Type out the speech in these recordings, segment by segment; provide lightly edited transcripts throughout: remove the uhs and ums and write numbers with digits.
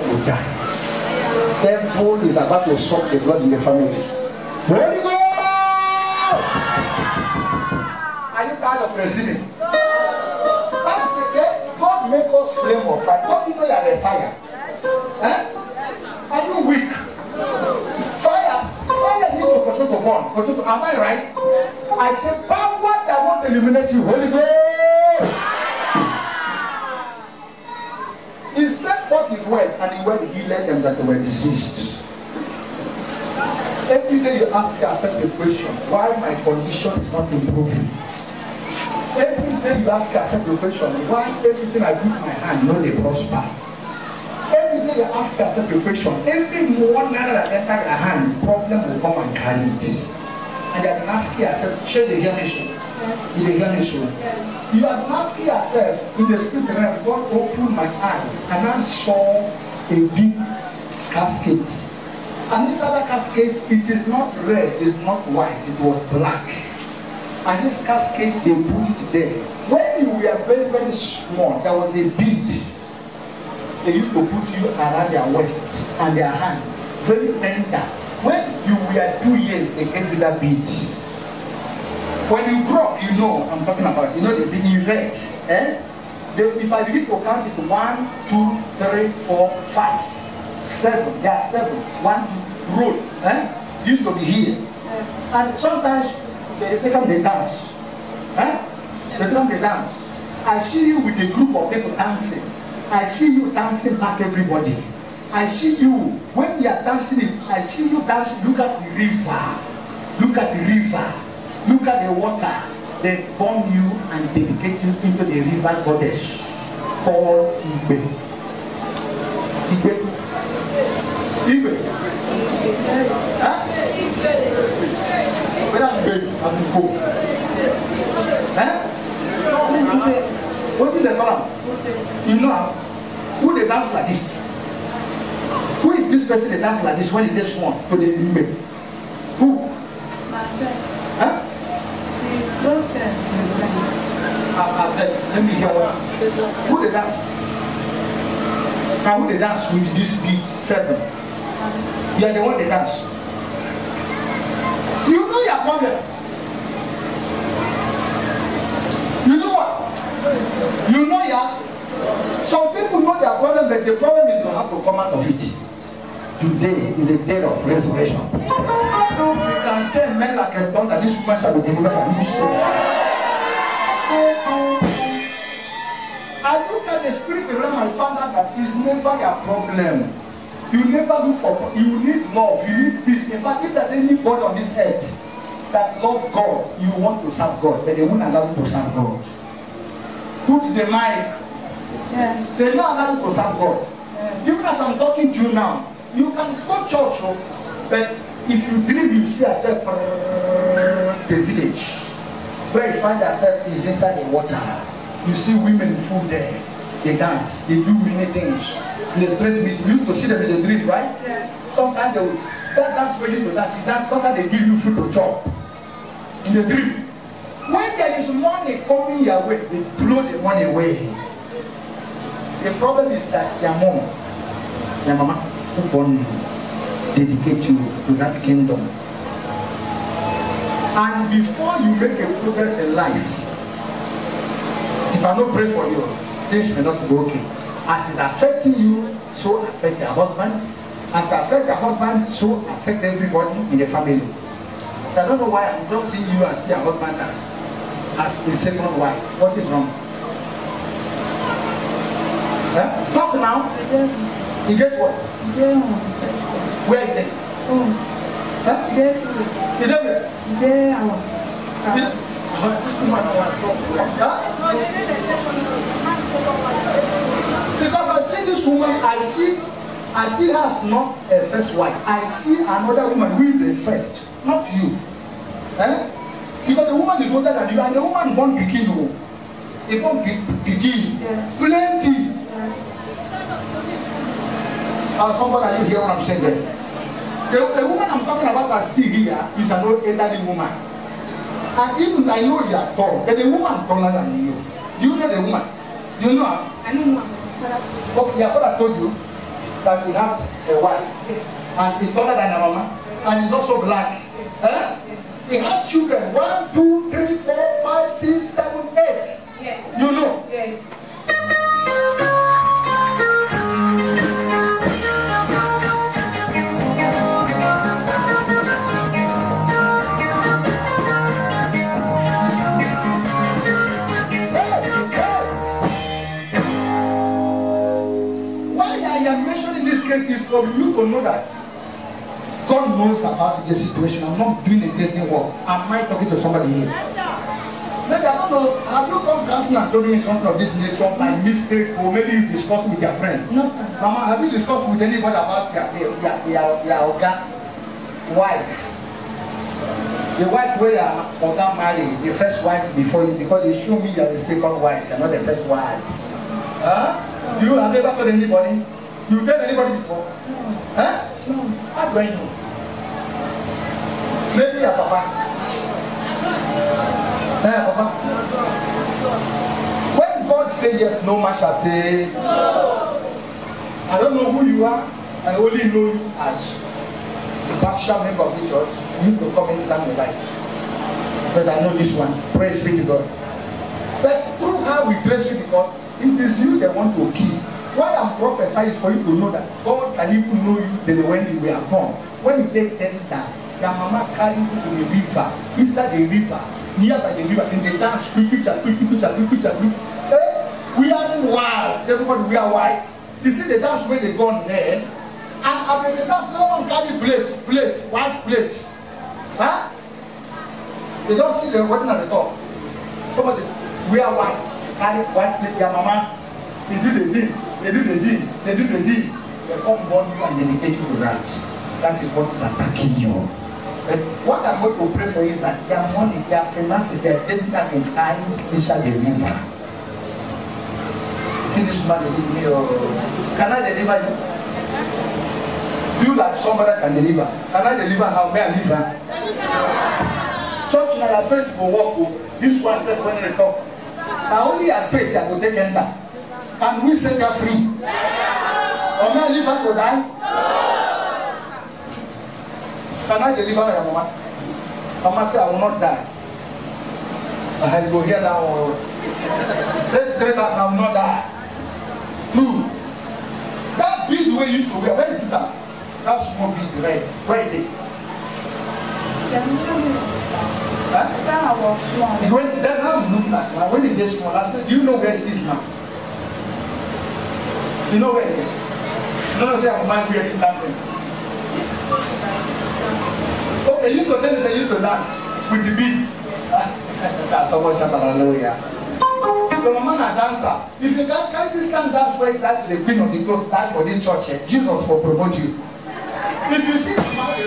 will die. Devil is about to suck the blood in the family. Holy Ghost! Are you tired of receiving? That's okay. God make us flame of fire. Don't you know you are a fire? Eh? Are you weak? Fire need to continue to burn. Am I right? I say power that won't eliminate you. Holy Ghost! He set forth his word, and he word healed them that they were diseased. Every day you ask yourself the question, why my condition is not improving? Every day you ask yourself the question, why everything I put my hand no they prosper? Every day you ask yourself the question, every one naira that enter your hand, problem will come and carry it. And you have been asking yourself, should they hear me so? Did they hear me so? You have been asking yourself, in the spirit realm, God opened my eyes and I saw a big casket. And this other casket, it is not red, it's not white, it was black. And this casket, they put it there. When you were very, very small, there was a bead. They used to put you around their waist and their hands, very tender. When you were 2 years, they gave you that bead. When you grow up, you know I'm talking about, you know the bead is red. Eh? If I begin to count it, 1, 2, 3, 4, 5, 7. There are 7. 1 roll. Eh? Used to be here. And sometimes they come the dance. Eh? They come the dance. I see you with a group of people dancing. I see you dancing past everybody. I see you, when you are dancing it, I see you dancing. Look at the river. Look at the river. Look at the water. They burn you and dedicate you into the river goddess called Igbe. Igbe. Igbe. Huh? Where am I going? I'm going. Huh? What is the color? You know who they dance like this? Who is this person that dance like this when it is one to the Igbe? Who? Huh? Let me hear one. Who they dance? Who they dance with this beat 7? You are the one they dance. You know your problem. You know what? You know your. Some people know their problem, but the problem is to have to come out of it. Today is a day of resurrection. You can say men like a thunder, this woman shall be delivered and you shall. I look at the spirit realm and found out that it's never your problem. You never look for, you need love, you need peace. In fact, if there's anybody on this earth that loves God, you want to serve God, but they won't allow you to serve God. Put the mic. Yeah. They don't allow you to serve God. Yeah. Even as I'm talking to you now, you can go to church, but if you dream, you see yourself the village where you find yourself is inside the water. You see women full there. They dance. They do many things. In the street, we used to see them in the dream, right? Yeah. Sometimes they will, that's where you used to dance. That's sometimes they give you food to chop. In the dream. When there is money coming your way, they blow the money away. The problem is that your mom, your mama, who born you, dedicate you to that kingdom. And before you make a progress in life, if I don't pray for you, things may not go okay. As it's affecting you, so affect your husband. As it affects your husband, so affect everybody in the family. I don't know why I'm just seeing you and see your husband as the second wife. What is wrong? Huh? Talk now. You get what? Yeah. Where is it? Oh. Huh? Yeah. You don't get it? Yeah. Because I see this woman, I see her as not a first wife. I see another woman who is a first, not you. Eh? Because the woman is older than you, and the woman born Pikin. They born Pikin. Plenty. Somebody, are you hear what I'm saying there? The woman I'm talking about I see here is an old elderly woman. And even I know you are tall, but the woman taller than you. Do you know the woman? Do you know her? I know her. Okay, your father told you. that he has a wife, and he's taller than a mama, and he's also black. He had children 1, 2, 3, 4, 5, 6, 7, 8. Yes. You know? Yes. Why I am mentioning this case is for you to know that God knows about the situation. I'm not doing a guessing work. Am I talking to somebody here? Maybe I don't know. Have you come counseling and told me something of this nature by mistake, or maybe you discussed with your friend? No, sir. Mama, have you discussed with anybody about your wife? The wife where your Oga married, the first wife before you, because they show me you're the second wife, you're not the first wife. Huh? Do you have ever told anybody? You tell anybody before? No. Huh? No. How do I know? Maybe your papa. Papa. When God says yes, no man shall say no. I don't know who you are. I only know you as the partial member of the church. You used to come anytime you like. But I know this one. Praise be to God. But through how we bless you, because it is you they want to keep. Why I'm prophesying is for you to know that God can even know you till when you were born. When you take 10 down, your mama carry you to the river, inside the river, near by the river, and they dance, quick. We are in wild, everybody we are white. You see the dance where they gone there, and after the dance, no one carry plate, white plates. Huh? They don't see the waiting at the top. Somebody, we are white, carry white plate, your mama, they do the thing. They do the deed. They come born you and dedicate you to that. That is what is attacking you. But what I'm going to pray for is that their money, their finances, their destiny have been tied inside the river. See this man deliver me, or can I deliver you? Do you like somebody that can deliver? Can I deliver how? May I deliver? Church, now your faith will walk. This one says when they talk. Now only your faith I will take enter. And we set her free. Yes. Or may I leave her to die? No. Can I deliver your mama? Mama said, I will not die. I go here now. Say 3 times, I will not die. 2. That bead we used to wear, where did you that? That small bead, red. Where is it? Huh? When then I'm looking at now. When it is small, I said, do you know where it is now? You know where it is? You don't say I'm mind where it is dancing. Okay, you used to tell me I used to dance with the beat. That's so much hallelujah. So my man a dancer. If you can't carry this kind of dance where that's the queen of the clothes, that's for the church, Jesus will promote you. If you see the man,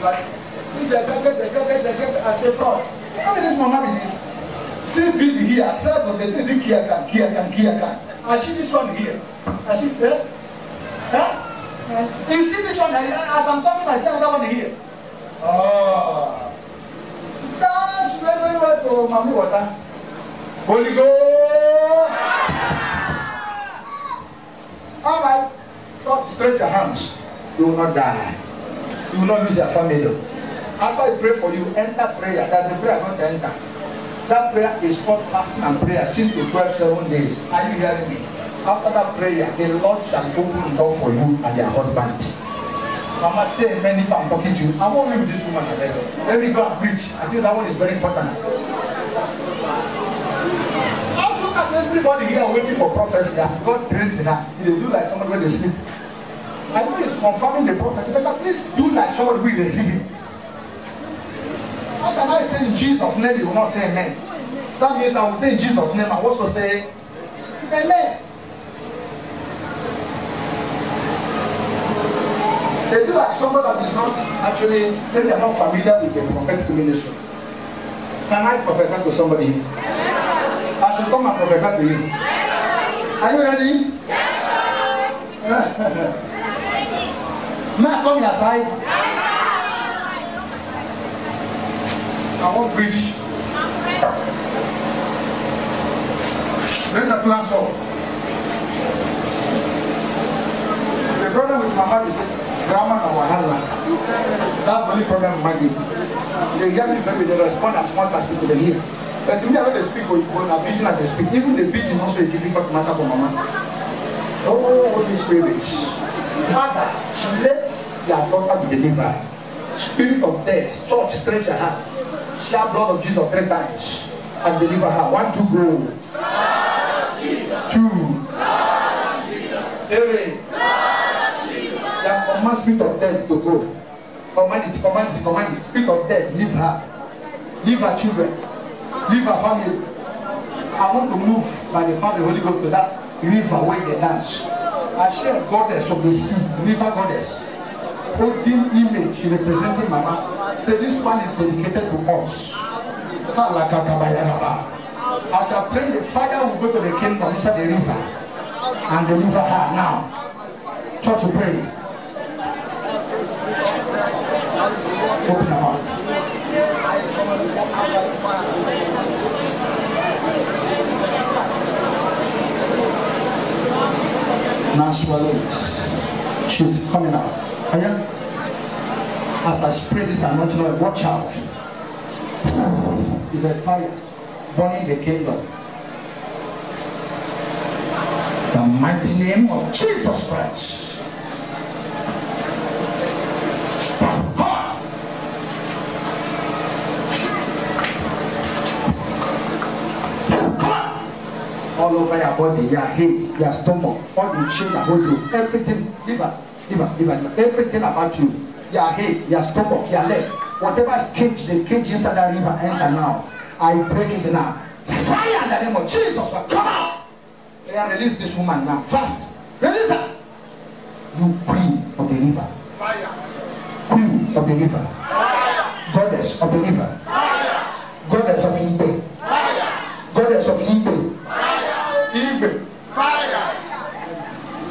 like I say, God, how did this mama be this? See beat here, seven, they didn't here can. I see this one here. I see there. Huh? Yes. You see this one as I'm talking, I see another one here. Oh. That's very well to Mommy Water. Holy Ghost. All right. So stretch your hands. You will not die. You will not lose your family. As I pray for you, enter prayer. That's the prayer I'm going to enter. That prayer is called fasting and prayer, 6 to 12, 7 days. Are you hearing me? After that prayer, the Lord shall open the door for you and your husband. I must say amen if I'm talking to you. I won't leave this woman alone. Let me go and preach. I think that one is very important. I look at everybody here waiting for prophecy. God dressed in her. They do like somebody when they sleep. I know it's confirming the prophecy, but at least do like somebody who is receiving. How can I say in Jesus' name you will not say amen? That means I will say in Jesus' name, I will also say amen. They do like somebody that is not actually, maybe they are not familiar with the prophetic ministry. Can I prophesy to somebody? I should come and prophesy to you. Are you ready? Yes, sir. May I come your side? I won't preach. Raise a glass up. with Mama, they say, Grandma and Wahala. That's the only problem with my baby. They hear me baby, they respond as much as they hear. But to me, I don't speak with a pigeon as they speak. Even the pigeon also a difficult matter for Mama. Oh, Holy Spirit. Father, let your daughter be delivered. Spirit of death, church, stretch your hand. Share blood of Jesus 3 times and deliver her. 1, 2, go. 2. 3. That command spirit of death to go. Command it, command it, command it. Spirit of death, leave her. Leave her children. Leave her family. I want to move by the power of the Holy Ghost to that river where they dance. I share goddess of the sea, river goddess. Holding image representing Mama. Say this one is dedicated to us. I shall pray the fire will go to the kingdom inside the river and deliver her now. Church will pray. Open your mouth. Now swallow it. She's coming out. As I spray this anointing, watch out. Is a fire burning the kingdom. The mighty name of Jesus Christ. All over your body, your head, your stomach, all the chain that hold you, everything, liver, everything about you, your head, your stomach, your leg, whatever cage, the cage inside that river, enter now. I break it now. Fire in the name of Jesus, come out. They are release this woman now, fast. Release her. You queen of the river. Fire. Queen of the river. Fire. Goddess of the river. Fire. Goddess of Ibe. Fire. Goddess of Ibe. Ibe. Fire.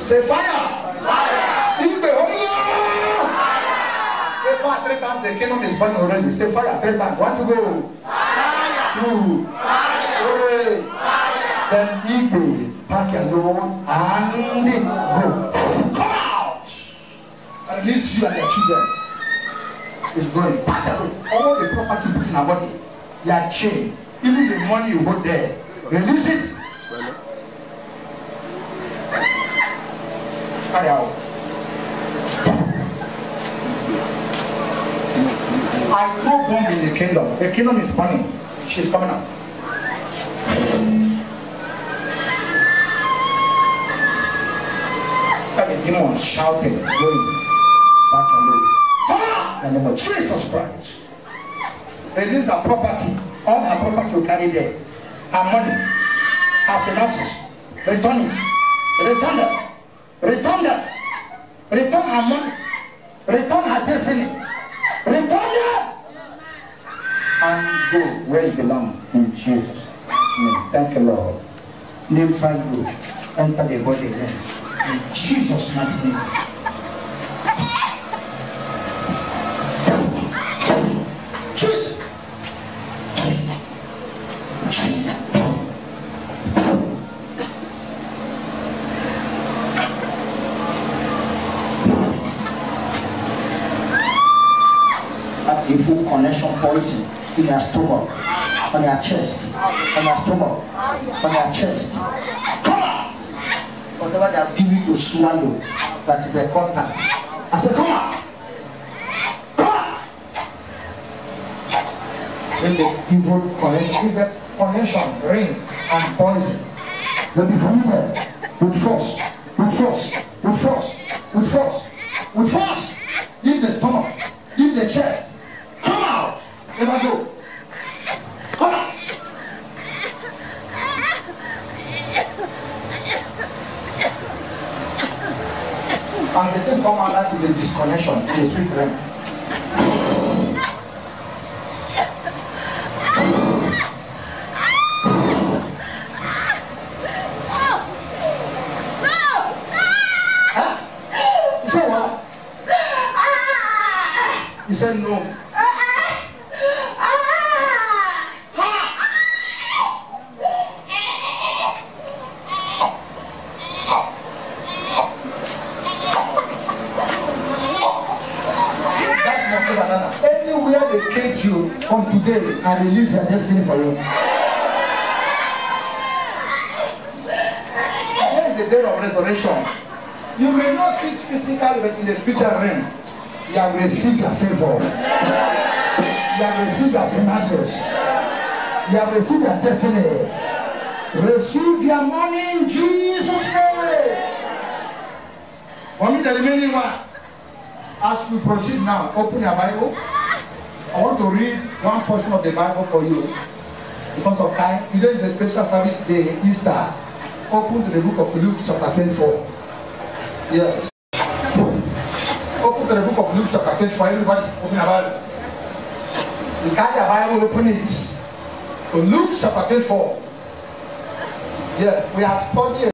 Say fire. Fire. Ibe. Oh yeah. Say fire 3 times. The kingdom is burning already. Say fire 3 times. 1 to go. Fire. 2. Fire. 3. Fire. Then Ibe. Pack your load and go. Come out. And release you and your children. It's going. Pack your load. All the property put in our body. Your chain. Even the money you hold there. Release it. Carry out. I throw bomb in the kingdom. The kingdom is burning. She's coming out. The demon shouting, going back and away. In the name of Jesus Christ. Release her property. All her property will carry there. Her money, her finances. Return it. Return them. Return them. Return her money. Return her destiny. Return them. And go where you belong in Jesus' name. Thank you, Lord. Live by you. Enter the body again. In Jesus' mighty name. A full connection poison in your stomach, on your chest, on your stomach, on your chest. Come on! Whatever they have given you to swallow, that is the contact. I said, come on! Come on! When the evil connection, ring and poison, they'll be vomited with force, with force, with force, with force, with force. Leave the stomach, leave the chest. Come out! Let us go. Come out! And the thing come out, that is a disconnection in the spirit realm. Huh? You said what? You said no. banana. Anywhere they cage you from today and release your destiny for you. Here is the day of resurrection. You may not see it physically, but in the spiritual realm, you have received your favor. You have received your finances. You have received your destiny. Receive your money in Jesus' name. For me, the remaining one, as we proceed now, open your Bible. I want to read one portion of the Bible for you. Because of time, today is a special service day, Easter. Open to the book of Luke, chapter 24. Yes. Open to the book of Luke, chapter 24. Everybody, open your Bible. You got your Bible, open it. So Luke, chapter 24. Yes, we have studied